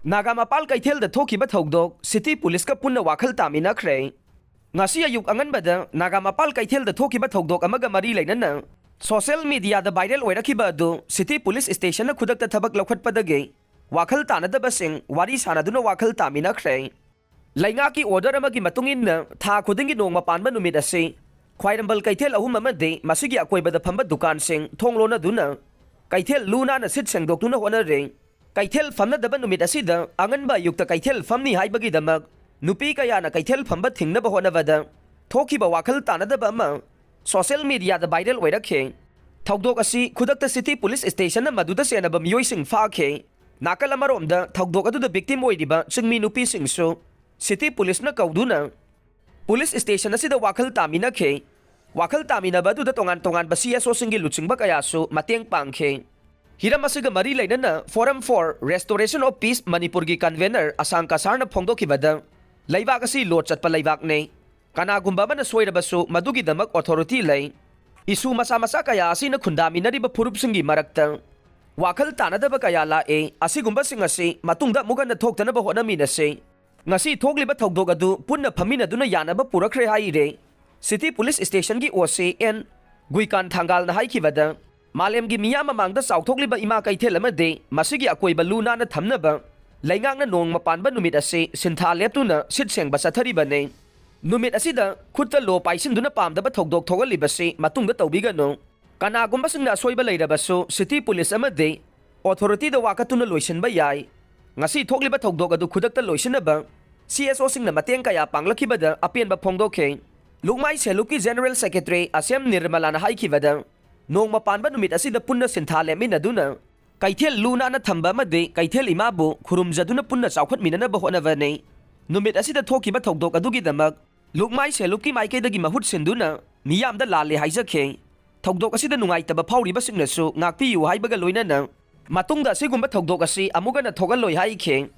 Nagamapal Kaithel Thokiba Thogdok, City Police Kapuna Wakal Tamina Kray. Ngasi ayuk angan bada, Nagamapal Kaithel Thokiba Thogdok Amaga Mari Lainana. Social media the viral Werakiba do, City Police Station Kudak the Tabak Lokat Padagay. Wakal Tana the Basing, Waris Hanaduna Wakal Tamina Kray. Laingaki order Amagi Matungin na, Ta Kudingi no Mapanba Numidasi. Quairambal Kaithel Ahumamade, Masigi Akweba the Pamba Dukan Sing, Tonglona Duna. Kaithel Luna na sit sang Dokuna Honore. Kaithel Famna the Banumidasida, Anganba Yukta Kaithel Famni Haibagi Damag. Nupi kaya na Kaithel Pamba Thing na Bahonavada. Toki ba Wakal Tana the Bama. Social media the viral Wedake. Togdok asi Kudak the City Police Station na Maduda Sena Bamyoy Sing Fake. Nakalamarom da Togdok to the victim Wediba, Singmi Nupi Sing so. City Police na Kauduna. Police Station na si the Wakal Tamina K. Wakal Tamina ba to the Tongan Basia so singi lutsing ba kaya so Mateng Pangke. Hiramasiga Mari na Forum for Restoration of Peace Manipurgi Convener asang kasar na Pongdo Kibada. Laibak kasi Lord at palaibak ne. Kanagumba ba na sway na baso madugi damag authority lay. Isu masa-masa kaya asi na kundami na riba purup singi marakta. Wakal tana da ba kaya lae asi gumba singasi matungda muga na thokta na ba hona minase. Ngasi thokli ba thokdog adu punna phamina duna yana ba purakre hai re. City Police Station gi OCN Guikan Thangal na hai kibada. Malem gi miya mamangda sauthokli ba ima Kaithel amade masigi akoiba luna na thamna ba. Laingang na nong mapanba numit ase sintha leptuna sitseng ba sathari ba ne. Numit asida khutta lo paisin duna pamda ba thokdok thogali ba se matungda tawbiga no. Kanagumba singna soiba leira ba so City Police amade authority da wakatuna loisin ba yai. Ngasi thokli ba thokdok adu khudakta loisin na ba. CSO singna mateng kaya panglaki ba da apian ba phongdoke. Lukmai Seluki General Secretary Asem Nirmala na haiki ba da. Nong mapanba numit asida punna sintha lemin na duna. Kaithel Luna na thamba made Kaithel Imabu khurumjaduna punna chawkhat minana ba hona vane. Numit asida thoki ba thokdok adugi damag. Lukmai Seluki Maike dagi mahut sinduna miyam da lale haijake. Thokdok asida nungai taba phauri ba singnasu ngakpi yu haibaga loina na. Matungda sigumba thokdok asi amuga na thogal loi haike.